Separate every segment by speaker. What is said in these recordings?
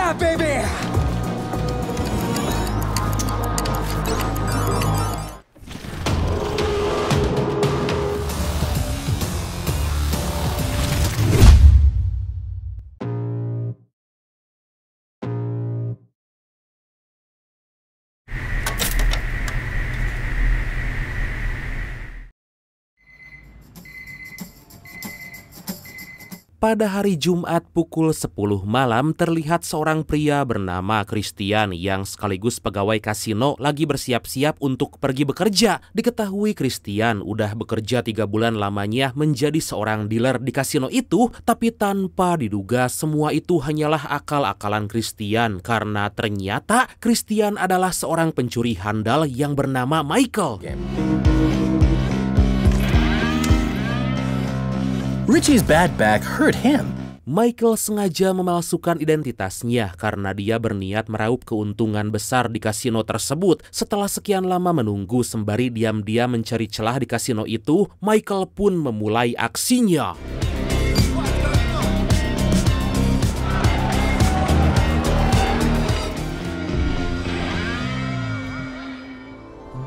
Speaker 1: Yeah, baby!
Speaker 2: Pada hari Jumat pukul 10 malam terlihat seorang pria bernama Christian yang sekaligus pegawai kasino lagi bersiap-siap untuk pergi bekerja. Diketahui Christian udah bekerja 3 bulan lamanya menjadi seorang dealer di kasino itu, tapi tanpa diduga semua itu hanyalah akal-akalan Christian karena ternyata Christian adalah seorang pencuri handal yang bernama Michael.
Speaker 3: Richie's bad back hurt him.
Speaker 2: Michael sengaja memalsukan identitasnya karena dia berniat meraup keuntungan besar di kasino tersebut. Setelah sekian lama menunggu sembari diam-diam mencari celah di kasino itu, Michael pun memulai aksinya.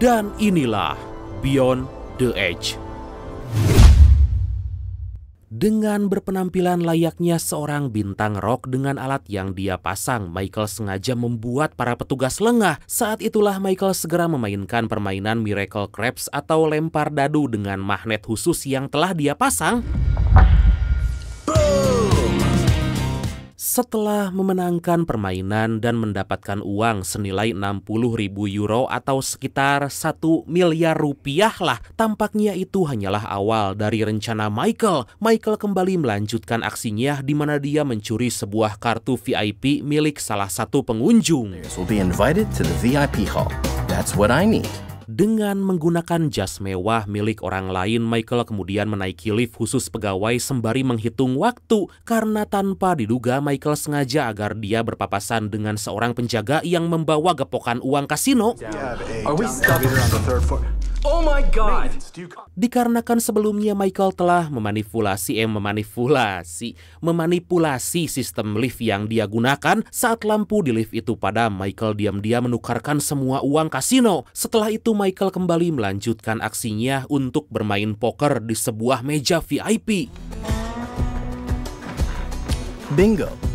Speaker 2: Dan inilah Beyond the Edge. Dengan berpenampilan layaknya seorang bintang rock dengan alat yang dia pasang, Michael sengaja membuat para petugas lengah. Saat itulah Michael segera memainkan permainan Miracle Crabs atau lempar dadu dengan magnet khusus yang telah dia pasang. Setelah memenangkan permainan dan mendapatkan uang senilai 60.000 euro atau sekitar 1 miliar rupiah lah, tampaknya itu hanyalah awal dari rencana Michael. Michael kembali melanjutkan aksinya di mana dia mencuri sebuah kartu VIP milik salah satu pengunjung.
Speaker 3: Will be invited to the VIP hall. That's what I need.
Speaker 2: Dengan menggunakan jas mewah milik orang lain, Michael kemudian menaiki lift khusus pegawai sembari menghitung waktu. Karena tanpa diduga, Michael sengaja agar dia berpapasan dengan seorang penjaga yang membawa gepokan uang kasino.
Speaker 1: Oh my God!
Speaker 2: Dikarenakan sebelumnya Michael telah memanipulasi sistem lift yang dia gunakan. Saat lampu di lift itu padam, Michael diam-diam menukarkan semua uang kasino. Setelah itu Michael kembali melanjutkan aksinya untuk bermain poker di sebuah meja VIP.
Speaker 3: Bingo.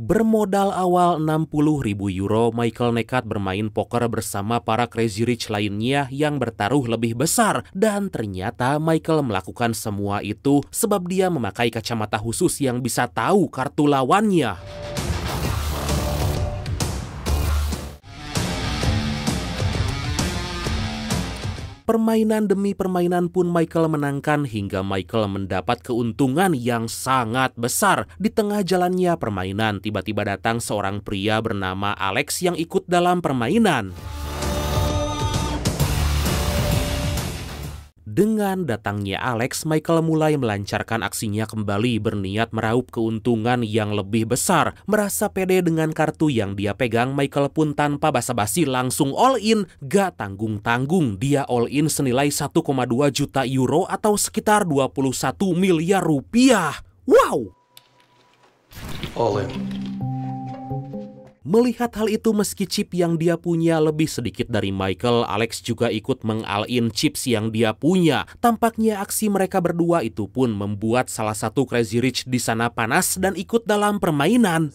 Speaker 2: Bermodal awal 60.000 euro, Michael nekat bermain poker bersama para Crazy Rich lainnya yang bertaruh lebih besar. Dan ternyata Michael melakukan semua itu sebab dia memakai kacamata khusus yang bisa tahu kartu lawannya. Permainan demi permainan pun Michael menangkan hingga Michael mendapat keuntungan yang sangat besar. Di tengah jalannya permainan, tiba-tiba datang seorang pria bernama Alex yang ikut dalam permainan. Dengan datangnya Alex, Michael mulai melancarkan aksinya kembali berniat meraup keuntungan yang lebih besar. Merasa pede dengan kartu yang dia pegang, Michael pun tanpa basa-basi langsung all in. Gak tanggung-tanggung, dia all in senilai 1,2 juta euro atau sekitar 21 miliar rupiah. Wow!
Speaker 1: All in.
Speaker 2: Melihat hal itu, meski chip yang dia punya lebih sedikit dari Michael, Alex juga ikut meng-all-in chips yang dia punya. Tampaknya aksi mereka berdua itu pun membuat salah satu Crazy Rich di sana panas dan ikut dalam permainan.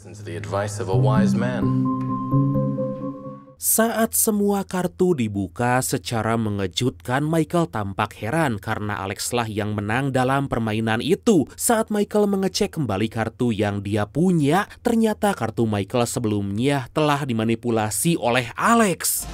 Speaker 2: Saat semua kartu dibuka secara mengejutkan, Michael tampak heran karena Alex lah yang menang dalam permainan itu. Saat Michael mengecek kembali kartu yang dia punya, ternyata kartu Michael sebelumnya telah dimanipulasi oleh Alex.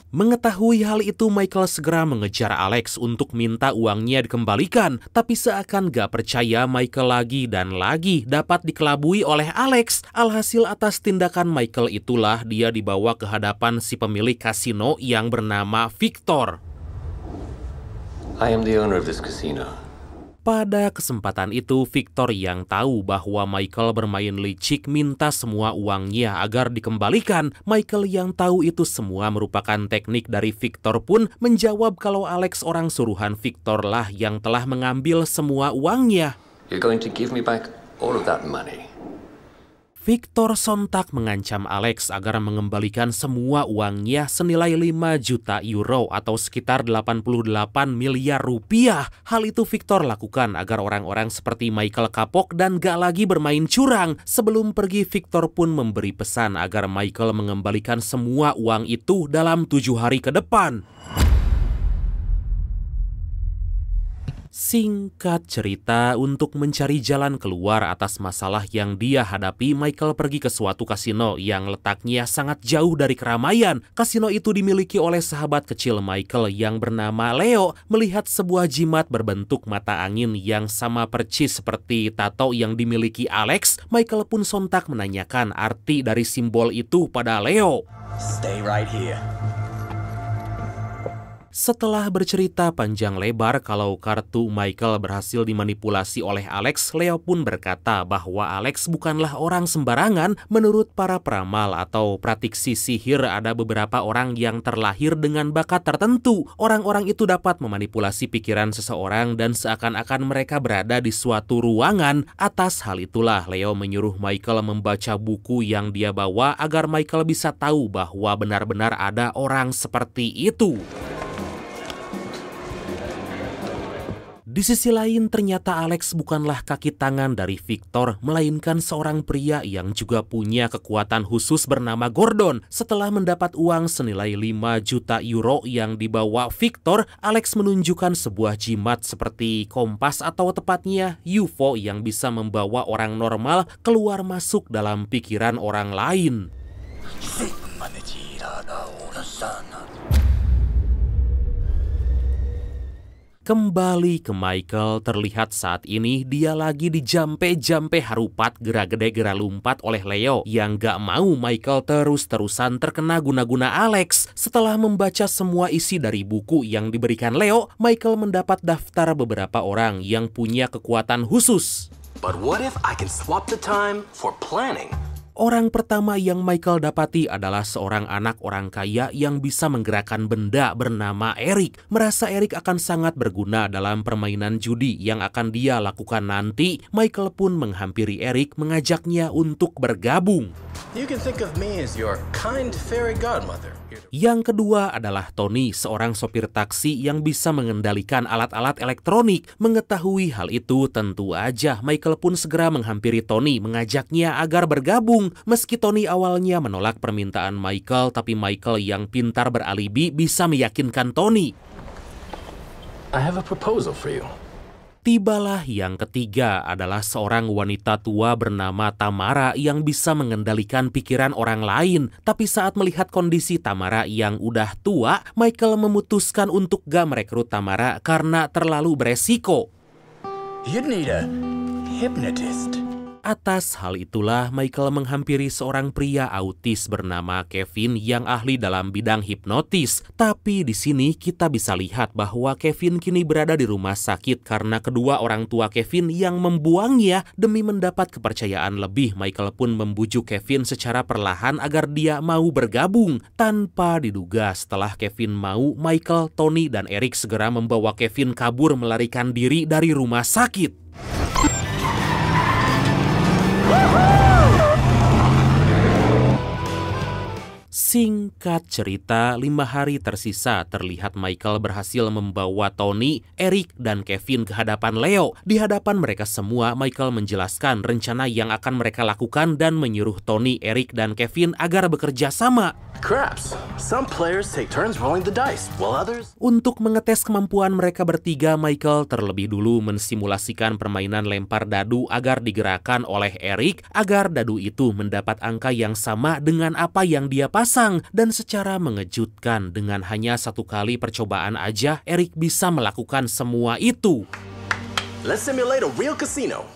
Speaker 2: Mengetahui hal itu, Michael segera mengejar Alex untuk minta uangnya dikembalikan. Tapi seakan gak percaya, Michael lagi dan lagi dapat dikelabui oleh Alex. Alhasil atas tindakan Michael itulah dia dibawa ke hadapan si pemilik kasino yang bernama Victor.
Speaker 4: I am the owner of this casino.
Speaker 2: Pada kesempatan itu, Victor yang tahu bahwa Michael bermain licik minta semua uangnya agar dikembalikan. Michael yang tahu itu semua merupakan teknik dari Victor pun menjawab kalau Alex orang suruhan Victor lah yang telah mengambil semua uangnya.
Speaker 1: You're going to give me back all of that money.
Speaker 2: Victor sontak mengancam Alex agar mengembalikan semua uangnya senilai 5 juta euro atau sekitar 88 miliar rupiah. Hal itu Victor lakukan agar orang-orang seperti Michael kapok dan gak lagi bermain curang. Sebelum pergi, Victor pun memberi pesan agar Michael mengembalikan semua uang itu dalam 7 hari ke depan. Singkat cerita, untuk mencari jalan keluar atas masalah yang dia hadapi, Michael pergi ke suatu kasino yang letaknya sangat jauh dari keramaian. Kasino itu dimiliki oleh sahabat kecil Michael yang bernama Leo. Melihat sebuah jimat berbentuk mata angin yang sama persis seperti tato yang dimiliki Alex, Michael pun sontak menanyakan arti dari simbol itu pada Leo.
Speaker 1: Stay right here.
Speaker 2: Setelah bercerita panjang lebar kalau kartu Michael berhasil dimanipulasi oleh Alex, Leo pun berkata bahwa Alex bukanlah orang sembarangan. Menurut para peramal atau pratiksi sihir, ada beberapa orang yang terlahir dengan bakat tertentu. Orang-orang itu dapat memanipulasi pikiran seseorang dan seakan-akan mereka berada di suatu ruangan. Atas hal itulah Leo menyuruh Michael membaca buku yang dia bawa agar Michael bisa tahu bahwa benar-benar ada orang seperti itu. Di sisi lain, ternyata Alex bukanlah kaki tangan dari Victor, melainkan seorang pria yang juga punya kekuatan khusus bernama Gordon. Setelah mendapat uang senilai 5 juta euro yang dibawa Victor, Alex menunjukkan sebuah jimat seperti kompas atau tepatnya UFO yang bisa membawa orang normal keluar masuk dalam pikiran orang lain. Kembali ke Michael, terlihat saat ini dia lagi dijampe-jampe harupat gera gede gera lumpat oleh Leo yang gak mau Michael terus-terusan terkena guna-guna Alex. Setelah membaca semua isi dari buku yang diberikan Leo, Michael mendapat daftar beberapa orang yang punya kekuatan khusus.
Speaker 1: But what if I can swap the time for planning?
Speaker 2: Orang pertama yang Michael dapati adalah seorang anak orang kaya yang bisa menggerakkan benda bernama Eric. Merasa Eric akan sangat berguna dalam permainan judi yang akan dia lakukan nanti, Michael pun menghampiri Eric mengajaknya untuk bergabung.
Speaker 1: You can think of me as your kind fairy godmother.
Speaker 2: Yang kedua adalah Tony, seorang sopir taksi yang bisa mengendalikan alat-alat elektronik. Mengetahui hal itu, tentu aja Michael pun segera menghampiri Tony mengajaknya agar bergabung. Meski Tony awalnya menolak permintaan Michael, tapi Michael yang pintar beralibi bisa meyakinkan Tony.
Speaker 1: I have a proposal for you.
Speaker 2: Tibalah yang ketiga adalah seorang wanita tua bernama Tamara yang bisa mengendalikan pikiran orang lain. Tapi saat melihat kondisi Tamara yang udah tua, Michael memutuskan untuk gak merekrut Tamara karena terlalu beresiko.
Speaker 1: You'd need a hypnotist.
Speaker 2: Atas hal itulah Michael menghampiri seorang pria autis bernama Kevin yang ahli dalam bidang hipnotis. Tapi di sini kita bisa lihat bahwa Kevin kini berada di rumah sakit karena kedua orang tua Kevin yang membuangnya. Demi mendapat kepercayaan lebih, Michael pun membujuk Kevin secara perlahan agar dia mau bergabung. Tanpa diduga, setelah Kevin mau, Michael, Tony, dan Eric segera membawa Kevin kabur melarikan diri dari rumah sakit. Singkat cerita, 5 hari tersisa terlihat Michael berhasil membawa Tony, Eric, dan Kevin ke hadapan Leo. Di hadapan mereka semua, Michael menjelaskan rencana yang akan mereka lakukan dan menyuruh Tony, Eric, dan Kevin agar bekerja sama.
Speaker 1: Craps. Some players take turns rolling the dice, while others...
Speaker 2: Untuk mengetes kemampuan mereka bertiga, Michael terlebih dulu mensimulasikan permainan lempar dadu agar digerakkan oleh Eric agar dadu itu mendapat angka yang sama dengan apa yang dia pasang. Dan secara mengejutkan, dengan hanya 1 kali percobaan aja, Eric bisa melakukan semua itu.
Speaker 1: Let's simulate a real casino.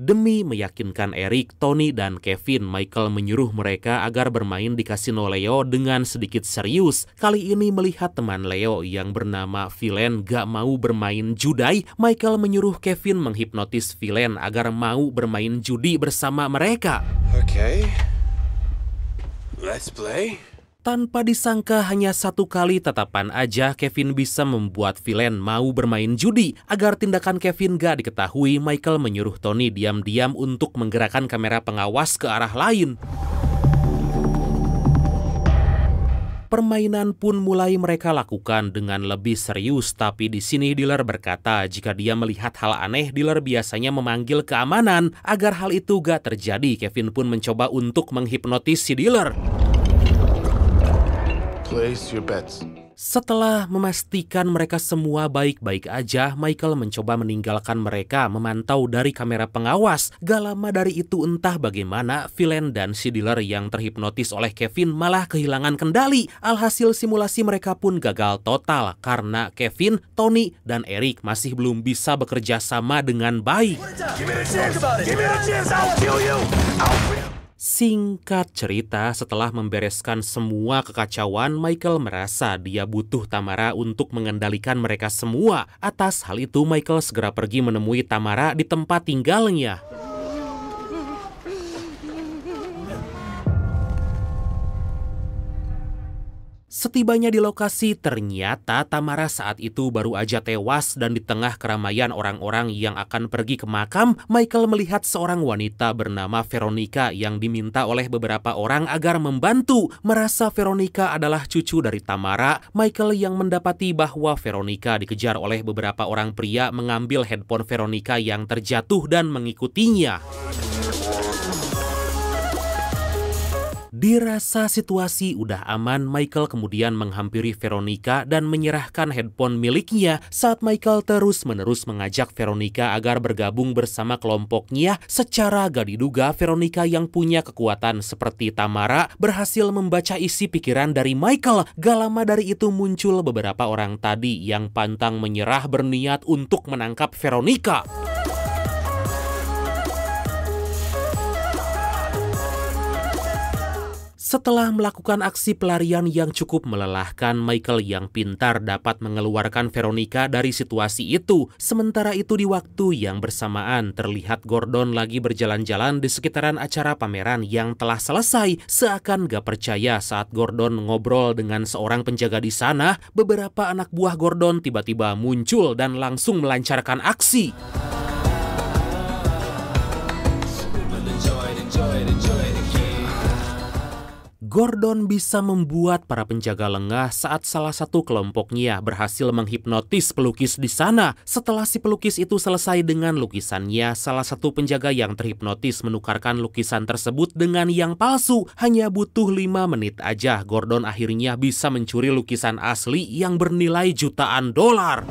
Speaker 2: Demi meyakinkan Eric, Tony, dan Kevin, Michael menyuruh mereka agar bermain di kasino Leo dengan sedikit serius. Kali ini melihat teman Leo yang bernama Villain gak mau bermain judai, Michael menyuruh Kevin menghipnotis Villain agar mau bermain judi bersama mereka.
Speaker 1: Okay. Let's play.
Speaker 2: Tanpa disangka hanya satu kali tatapan aja Kevin bisa membuat Villain mau bermain judi. Agar tindakan Kevin gak diketahui, Michael menyuruh Tony diam-diam untuk menggerakkan kamera pengawas ke arah lain. Permainan pun mulai mereka lakukan dengan lebih serius, tapi di sini dealer berkata jika dia melihat hal aneh, dealer biasanya memanggil keamanan. Agar hal itu gak terjadi, Kevin pun mencoba untuk menghipnotis si dealer.
Speaker 1: Place your bets.
Speaker 2: Setelah memastikan mereka semua baik-baik aja, Michael mencoba meninggalkan mereka memantau dari kamera pengawas. Gak lama dari itu entah bagaimana, Villain dan si dealer yang terhipnotis oleh Kevin malah kehilangan kendali. Alhasil simulasi mereka pun gagal total karena Kevin, Tony, dan Eric masih belum bisa bekerja sama dengan baik. Singkat cerita, setelah membereskan semua kekacauan, Michael merasa dia butuh Tamara untuk mengendalikan mereka semua. Atas hal itu, Michael segera pergi menemui Tamara di tempat tinggalnya. Setibanya di lokasi, ternyata Tamara saat itu baru aja tewas dan di tengah keramaian orang-orang yang akan pergi ke makam, Michael melihat seorang wanita bernama Veronica yang diminta oleh beberapa orang agar membantu. Merasa Veronica adalah cucu dari Tamara, Michael yang mendapati bahwa Veronica dikejar oleh beberapa orang pria mengambil handphone Veronica yang terjatuh dan mengikutinya. Dirasa situasi udah aman, Michael kemudian menghampiri Veronica dan menyerahkan handphone miliknya. Saat Michael terus-menerus mengajak Veronica agar bergabung bersama kelompoknya, secara gak diduga Veronica yang punya kekuatan seperti Tamara berhasil membaca isi pikiran dari Michael. Gak lama dari itu muncul beberapa orang tadi yang pantang menyerah berniat untuk menangkap Veronica. Setelah melakukan aksi pelarian yang cukup melelahkan, Michael yang pintar dapat mengeluarkan Veronica dari situasi itu. Sementara itu di waktu yang bersamaan, terlihat Gordon lagi berjalan-jalan di sekitaran acara pameran yang telah selesai. Seakan gak percaya saat Gordon ngobrol dengan seorang penjaga di sana, beberapa anak buah Gordon tiba-tiba muncul dan langsung melancarkan aksi. Gordon bisa membuat para penjaga lengah saat salah satu kelompoknya berhasil menghipnotis pelukis di sana. Setelah si pelukis itu selesai dengan lukisannya, salah satu penjaga yang terhipnotis menukarkan lukisan tersebut dengan yang palsu. Hanya butuh 5 menit aja, Gordon akhirnya bisa mencuri lukisan asli yang bernilai jutaan dolar.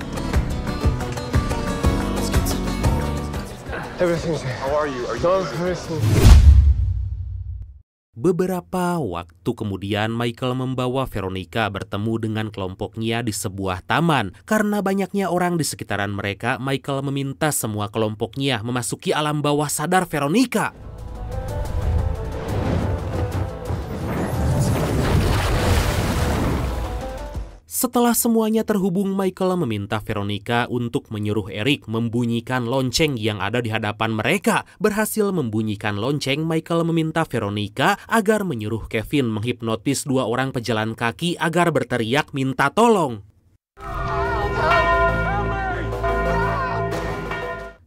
Speaker 2: Beberapa waktu kemudian, Michael membawa Veronica bertemu dengan kelompoknya di sebuah taman. Karena banyaknya orang di sekitaran mereka, Michael meminta semua kelompoknya memasuki alam bawah sadar Veronica. Setelah semuanya terhubung, Michael meminta Veronica untuk menyuruh Eric membunyikan lonceng yang ada di hadapan mereka. Berhasil membunyikan lonceng, Michael meminta Veronica agar menyuruh Kevin menghipnotis 2 orang pejalan kaki agar berteriak minta tolong.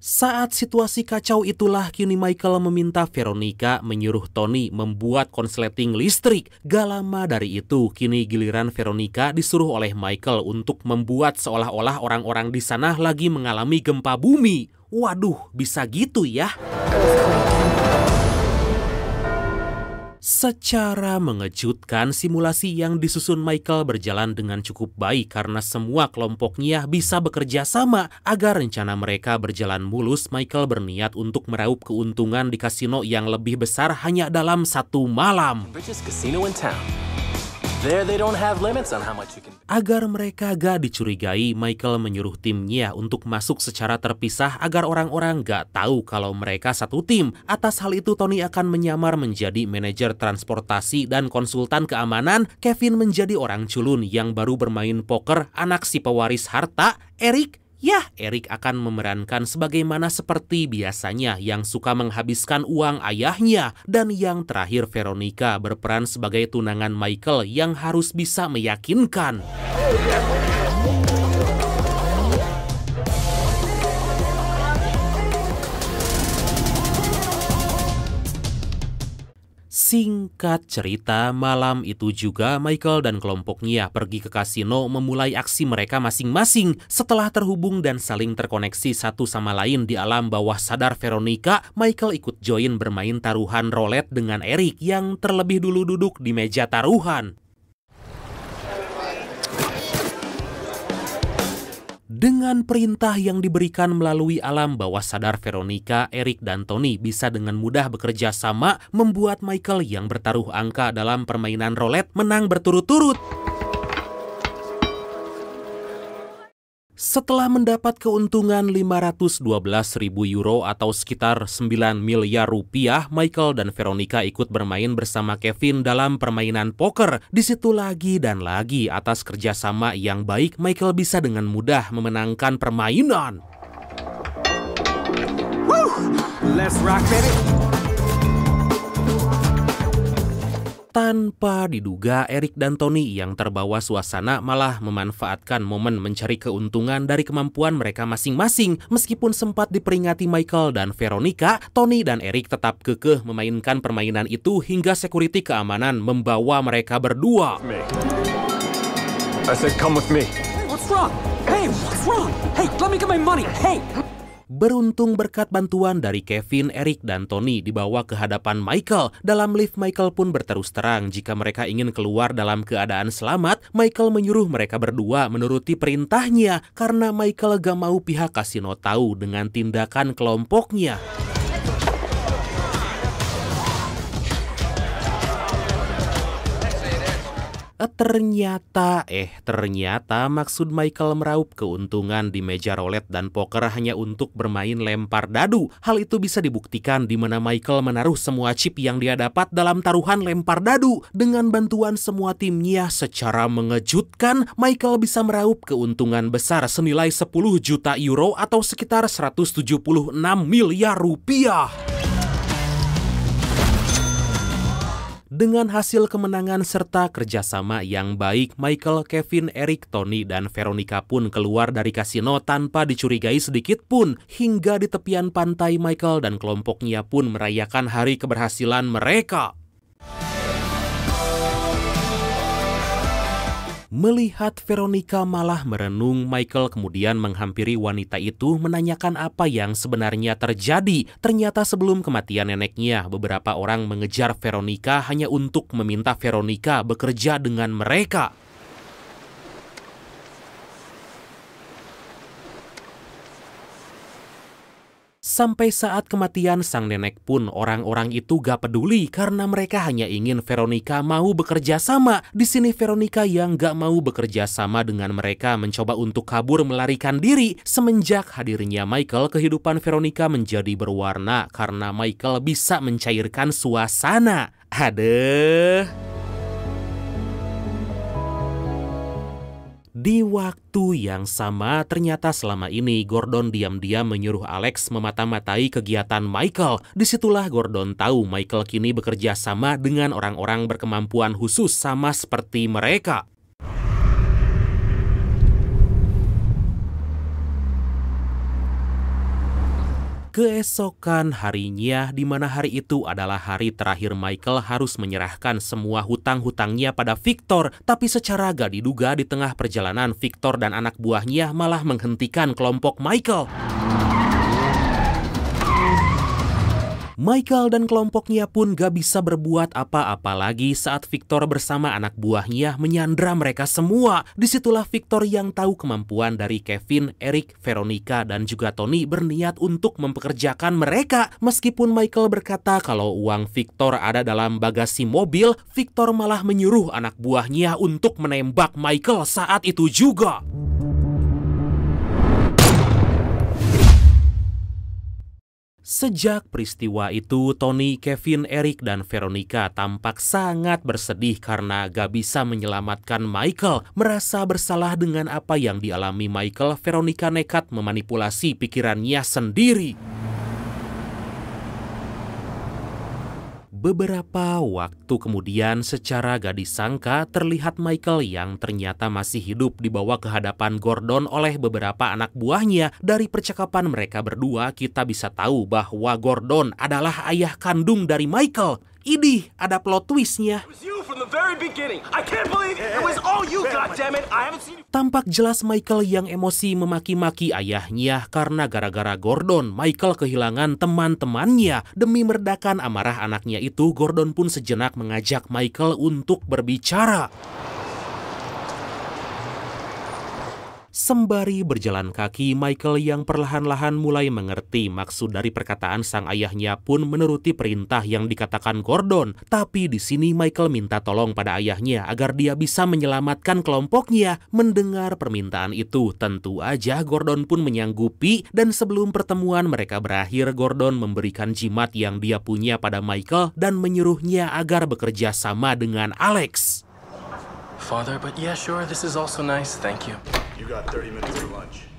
Speaker 2: Saat situasi kacau itulah kini Michael meminta Veronica menyuruh Tony membuat konsleting listrik. Gak lama dari itu, kini giliran Veronica disuruh oleh Michael untuk membuat seolah-olah orang-orang di sana lagi mengalami gempa bumi. Waduh, bisa gitu ya? Secara mengejutkan, simulasi yang disusun Michael berjalan dengan cukup baik karena semua kelompoknya bisa bekerja sama. Agar rencana mereka berjalan mulus, Michael berniat untuk meraup keuntungan di kasino yang lebih besar hanya dalam 1 malam.
Speaker 1: Richest casino in town. There they don't have limits on how much you can do.
Speaker 2: Agar mereka gak dicurigai, Michael menyuruh timnya untuk masuk secara terpisah agar orang-orang gak tahu kalau mereka satu tim. Atas hal itu, Tony akan menyamar menjadi manajer transportasi dan konsultan keamanan. Kevin menjadi orang culun yang baru bermain poker, anak si pewaris harta. Eric akan memerankan sebagaimana seperti biasanya yang suka menghabiskan uang ayahnya. Dan yang terakhir, Veronica berperan sebagai tunangan Michael yang harus bisa meyakinkan. Singkat cerita, malam itu juga Michael dan kelompoknya pergi ke kasino memulai aksi mereka masing-masing. Setelah terhubung dan saling terkoneksi satu sama lain di alam bawah sadar Veronica, Michael ikut join bermain taruhan roulette dengan Eric yang terlebih dulu duduk di meja taruhan. Dengan perintah yang diberikan melalui alam bawah sadar Veronica, Eric dan Tony bisa dengan mudah bekerja sama membuat Michael yang bertaruh angka dalam permainan roulette menang berturut-turut. Setelah mendapat keuntungan 512.000 euro atau sekitar 9 miliar rupiah, Michael dan Veronica ikut bermain bersama Kevin dalam permainan poker. Di situ lagi dan lagi atas kerjasama yang baik, Michael bisa dengan mudah memenangkan permainan.
Speaker 1: Woo! Let's rock, baby.
Speaker 2: Tanpa diduga, Eric dan Tony yang terbawa suasana malah memanfaatkan momen mencari keuntungan dari kemampuan mereka masing-masing. Meskipun sempat diperingati Michael dan Veronica, Tony dan Eric tetap kekeh memainkan permainan itu hingga security keamanan membawa mereka berdua.
Speaker 1: I said come with me.
Speaker 4: Hey, what's wrong? Hey, what's wrong? Hey, let me get my money. Hey!
Speaker 2: Beruntung berkat bantuan dari Kevin, Eric, dan Tony dibawa ke hadapan Michael. Dalam lift, Michael pun berterus terang jika mereka ingin keluar dalam keadaan selamat. Michael menyuruh mereka berdua menuruti perintahnya karena Michael gak mau pihak kasino tahu dengan tindakan kelompoknya. Ternyata maksud Michael meraup keuntungan di meja roulette dan poker hanya untuk bermain lempar dadu. Hal itu bisa dibuktikan di mana Michael menaruh semua chip yang dia dapat dalam taruhan lempar dadu. Dengan bantuan semua timnya secara mengejutkan, Michael bisa meraup keuntungan besar senilai 10 juta euro atau sekitar 176 miliar rupiah. Dengan hasil kemenangan serta kerjasama yang baik, Michael, Kevin, Eric, Tony, dan Veronica pun keluar dari kasino tanpa dicurigai sedikit pun. Hingga di tepian pantai, Michael dan kelompoknya pun merayakan hari keberhasilan mereka. Melihat Veronica malah merenung, Michael kemudian menghampiri wanita itu menanyakan apa yang sebenarnya terjadi. Ternyata sebelum kematian neneknya, beberapa orang mengejar Veronica hanya untuk meminta Veronica bekerja dengan mereka. Sampai saat kematian sang nenek pun orang-orang itu gak peduli karena mereka hanya ingin Veronica mau bekerja sama. Di sini Veronica yang gak mau bekerja sama dengan mereka mencoba untuk kabur melarikan diri. Semenjak hadirnya Michael, kehidupan Veronica menjadi berwarna karena Michael bisa mencairkan suasana. Di waktu yang sama, ternyata selama ini Gordon diam-diam menyuruh Alex memata-matai kegiatan Michael. Disitulah Gordon tahu Michael kini bekerja sama dengan orang-orang berkemampuan khusus sama seperti mereka. Keesokan harinya, di mana hari itu adalah hari terakhir Michael harus menyerahkan semua hutang-hutangnya pada Victor. Tapi secara gak diduga di tengah perjalanan, Victor dan anak buahnya malah menghentikan kelompok Michael. Michael dan kelompoknya pun gak bisa berbuat apa-apa lagi saat Victor bersama anak buahnya menyandra mereka semua. Disitulah Victor yang tahu kemampuan dari Kevin, Eric, Veronica, dan juga Tony berniat untuk mempekerjakan mereka. Meskipun Michael berkata kalau uang Victor ada dalam bagasi mobil, Victor malah menyuruh anak buahnya untuk menembak Michael saat itu juga. Sejak peristiwa itu, Tony, Kevin, Eric, dan Veronica tampak sangat bersedih karena gak bisa menyelamatkan Michael. Merasa bersalah dengan apa yang dialami Michael, Veronica nekat memanipulasi pikirannya sendiri. Beberapa waktu kemudian, secara gak disangka, terlihat Michael yang ternyata masih hidup dibawa ke hadapan Gordon oleh beberapa anak buahnya. Dari percakapan mereka berdua, kita bisa tahu bahwa Gordon adalah ayah kandung dari Michael. Idih, ada plot twistnya. Tampak jelas Michael yang emosi memaki-maki ayahnya karena gara-gara Gordon, Michael kehilangan teman-temannya. Demi meredakan amarah anaknya itu, Gordon pun sejenak mengajak Michael untuk berbicara. Sembari berjalan kaki, Michael yang perlahan-lahan mulai mengerti maksud dari perkataan sang ayahnya pun menuruti perintah yang dikatakan Gordon. Tapi di sini Michael minta tolong pada ayahnya agar dia bisa menyelamatkan kelompoknya. Mendengar permintaan itu, tentu aja Gordon pun menyanggupi, dan sebelum pertemuan mereka berakhir, Gordon memberikan jimat yang dia punya pada Michael dan menyuruhnya agar bekerja sama dengan Alex.
Speaker 1: Father, but yeah, sure, this is also nice, thank you.
Speaker 5: You got 30 minutes for lunch.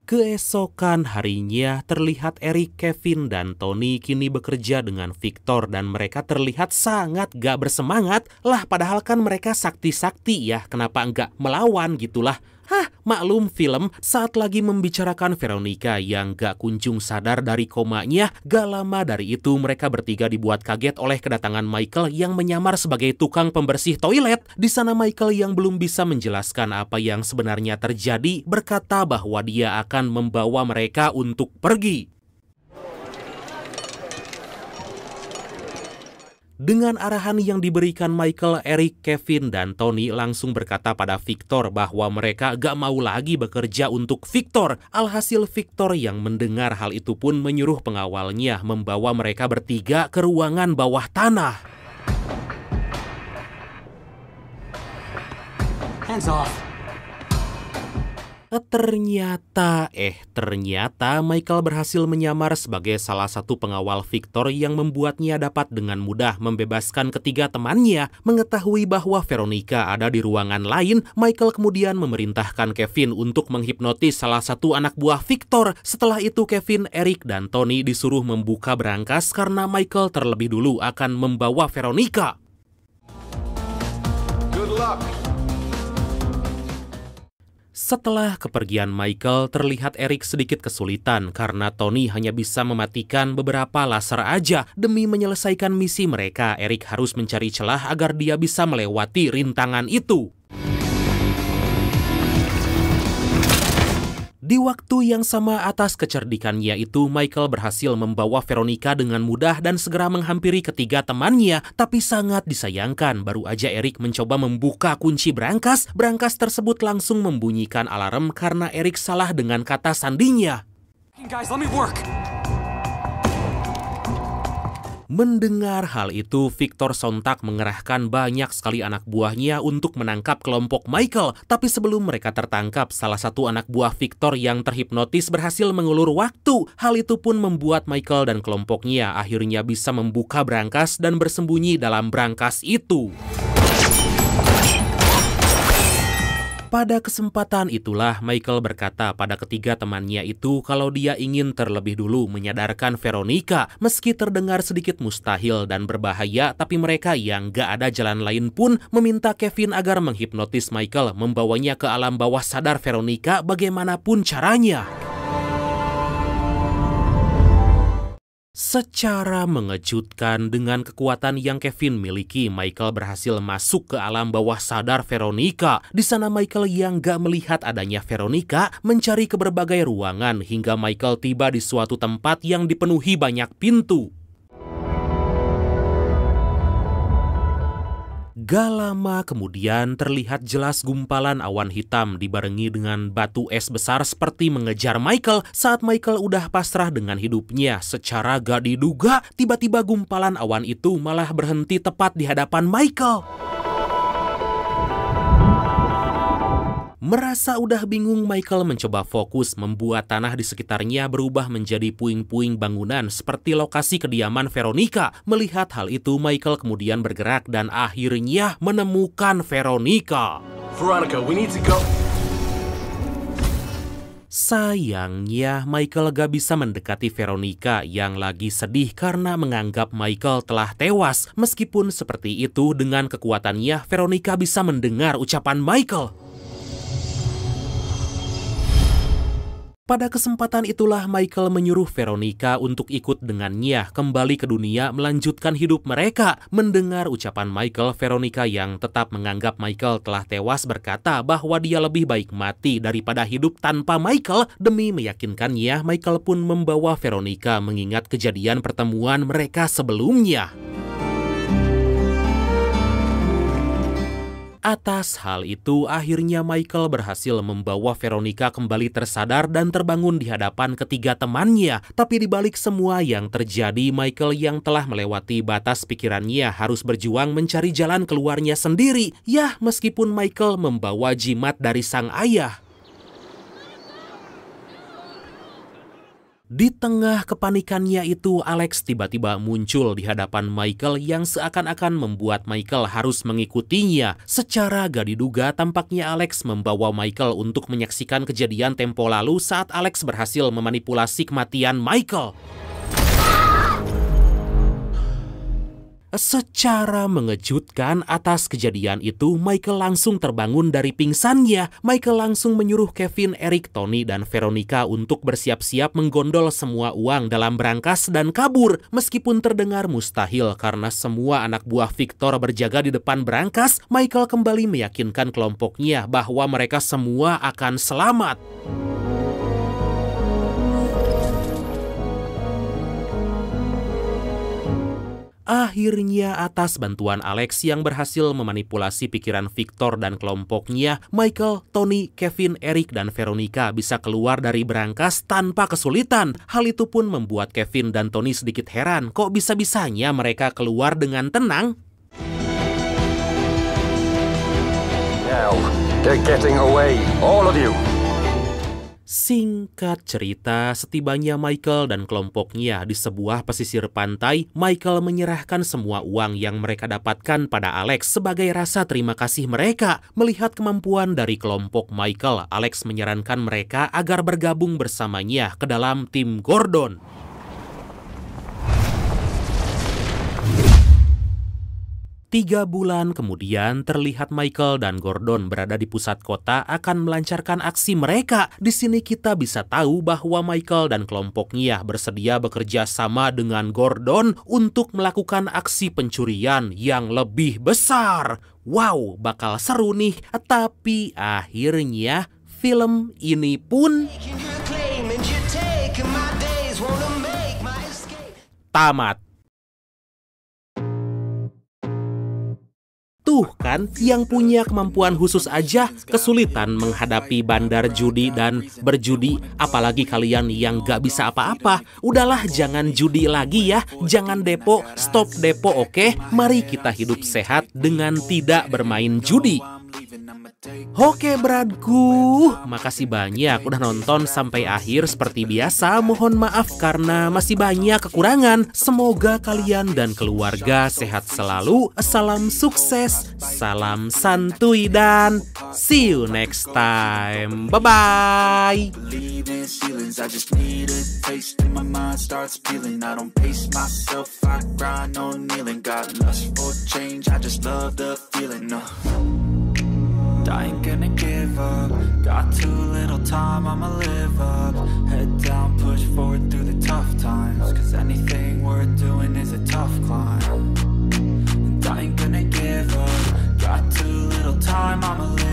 Speaker 2: Keesokan harinya, terlihat Eric, Kevin, dan Tony kini bekerja dengan Victor dan mereka terlihat sangat gak bersemangat. Lah, padahal kan mereka sakti-sakti ya, kenapa enggak melawan gitulah. Hah, maklum film saat lagi membicarakan Veronica yang gak kunjung sadar dari komanya. Gak lama dari itu mereka bertiga dibuat kaget oleh kedatangan Michael yang menyamar sebagai tukang pembersih toilet. Di sana Michael yang belum bisa menjelaskan apa yang sebenarnya terjadi berkata bahwa dia akan membawa mereka untuk pergi. Dengan arahan yang diberikan Michael, Eric, Kevin, dan Tony langsung berkata pada Victor bahwa mereka gak mau lagi bekerja untuk Victor. Alhasil Victor yang mendengar hal itu pun menyuruh pengawalnya membawa mereka bertiga ke ruangan bawah tanah.
Speaker 4: Hands off.
Speaker 2: Ternyata Michael berhasil menyamar sebagai salah satu pengawal Victor yang membuatnya dapat dengan mudah membebaskan ketiga temannya. Mengetahui bahwa Veronica ada di ruangan lain, Michael kemudian memerintahkan Kevin untuk menghipnotis salah satu anak buah Victor. Setelah itu Kevin, Eric, dan Tony disuruh membuka berangkas karena Michael terlebih dulu akan membawa Veronica.
Speaker 5: Good luck.
Speaker 2: Setelah kepergian Michael, terlihat Eric sedikit kesulitan karena Tony hanya bisa mematikan beberapa laser aja. Demi menyelesaikan misi mereka, Eric harus mencari celah agar dia bisa melewati rintangan itu. Di waktu yang sama, atas kecerdikannya itu, Michael berhasil membawa Veronica dengan mudah dan segera menghampiri ketiga temannya. Tapi sangat disayangkan, baru aja Eric mencoba membuka kunci berangkas, berangkas tersebut langsung membunyikan alarm karena Eric salah dengan kata sandinya.
Speaker 4: Guys, let me work.
Speaker 2: Mendengar hal itu, Victor sontak mengerahkan banyak sekali anak buahnya untuk menangkap kelompok Michael. Tapi sebelum mereka tertangkap, salah satu anak buah Victor yang terhipnotis berhasil mengulur waktu. Hal itu pun membuat Michael dan kelompoknya akhirnya bisa membuka berangkas dan bersembunyi dalam berangkas itu. Pada kesempatan itulah Michael berkata pada ketiga temannya itu kalau dia ingin terlebih dulu menyadarkan Veronica. Meski terdengar sedikit mustahil dan berbahaya, tapi mereka yang gak ada jalan lain pun meminta Kevin agar menghipnotis Michael, membawanya ke alam bawah sadar Veronica bagaimanapun caranya. Secara mengejutkan, dengan kekuatan yang Kevin miliki, Michael berhasil masuk ke alam bawah sadar Veronica. Di sana Michael yang gak melihat adanya Veronica mencari ke berbagai ruangan hingga Michael tiba di suatu tempat yang dipenuhi banyak pintu. Gak lama kemudian terlihat jelas gumpalan awan hitam dibarengi dengan batu es besar seperti mengejar Michael. Saat Michael udah pasrah dengan hidupnya, secara gak diduga tiba-tiba gumpalan awan itu malah berhenti tepat di hadapan Michael. Merasa udah bingung, Michael mencoba fokus membuat tanah di sekitarnya berubah menjadi puing-puing bangunan seperti lokasi kediaman Veronica. Melihat hal itu, Michael kemudian bergerak dan akhirnya menemukan Veronica.
Speaker 1: Veronica, we need to go.
Speaker 2: Sayangnya, Michael gak bisa mendekati Veronica yang lagi sedih karena menganggap Michael telah tewas. Meskipun seperti itu, dengan kekuatannya, Veronica bisa mendengar ucapan Michael. Pada kesempatan itulah Michael menyuruh Veronica untuk ikut dengannya kembali ke dunia melanjutkan hidup mereka. Mendengar ucapan Michael, Veronica yang tetap menganggap Michael telah tewas berkata bahwa dia lebih baik mati daripada hidup tanpa Michael. Demi meyakinkannya, Michael pun membawa Veronica mengingat kejadian pertemuan mereka sebelumnya. Atas hal itu, akhirnya Michael berhasil membawa Veronica kembali tersadar dan terbangun di hadapan ketiga temannya. Tapi dibalik semua yang terjadi, Michael yang telah melewati batas pikirannya harus berjuang mencari jalan keluarnya sendiri. Yah, meskipun Michael membawa jimat dari sang ayah. Di tengah kepanikannya itu, Alex tiba-tiba muncul di hadapan Michael yang seakan-akan membuat Michael harus mengikutinya. Secara gak diduga, tampaknya Alex membawa Michael untuk menyaksikan kejadian tempo lalu saat Alex berhasil memanipulasi kematian Michael. Secara mengejutkan atas kejadian itu, Michael langsung terbangun dari pingsannya. Michael langsung menyuruh Kevin, Eric, Tony, dan Veronica untuk bersiap-siap menggondol semua uang dalam brankas dan kabur. Meskipun terdengar mustahil karena semua anak buah Victor berjaga di depan brankas, Michael kembali meyakinkan kelompoknya bahwa mereka semua akan selamat. Akhirnya, atas bantuan Alex yang berhasil memanipulasi pikiran Victor dan kelompoknya, Michael, Tony, Kevin, Eric, dan Veronica bisa keluar dari brankas tanpa kesulitan. Hal itu pun membuat Kevin dan Tony sedikit heran, kok bisa-bisanya mereka keluar dengan tenang?
Speaker 5: Now, they're getting away, all of you.
Speaker 2: Singkat cerita, setibanya Michael dan kelompoknya di sebuah pesisir pantai, Michael menyerahkan semua uang yang mereka dapatkan pada Alex sebagai rasa terima kasih mereka. Melihat kemampuan dari kelompok Michael, Alex menyarankan mereka agar bergabung bersamanya ke dalam tim Gordon. 3 bulan kemudian terlihat Michael dan Gordon berada di pusat kota akan melancarkan aksi mereka. Di sini kita bisa tahu bahwa Michael dan kelompoknya bersedia bekerja sama dengan Gordon untuk melakukan aksi pencurian yang lebih besar. Wow, bakal seru nih. Tapi akhirnya film ini pun tamat. Tuh kan, yang punya kemampuan khusus aja kesulitan menghadapi bandar judi dan berjudi, apalagi kalian yang gak bisa apa-apa. Udahlah, jangan judi lagi ya, jangan depo, stop depo, oke? Mari kita hidup sehat dengan tidak bermain judi. Oke beradku, makasih banyak udah nonton sampai akhir. Seperti biasa, mohon maaf karena masih banyak kekurangan. Semoga kalian dan keluarga sehat selalu. Salam sukses, salam santuy, dan see you next time. Bye-bye.
Speaker 6: I ain't gonna give up. Got too little time, I'ma live up. Head down, push forward through the tough times, cause anything worth doing is a tough climb. And I ain't gonna give up. Got too little time, I'ma live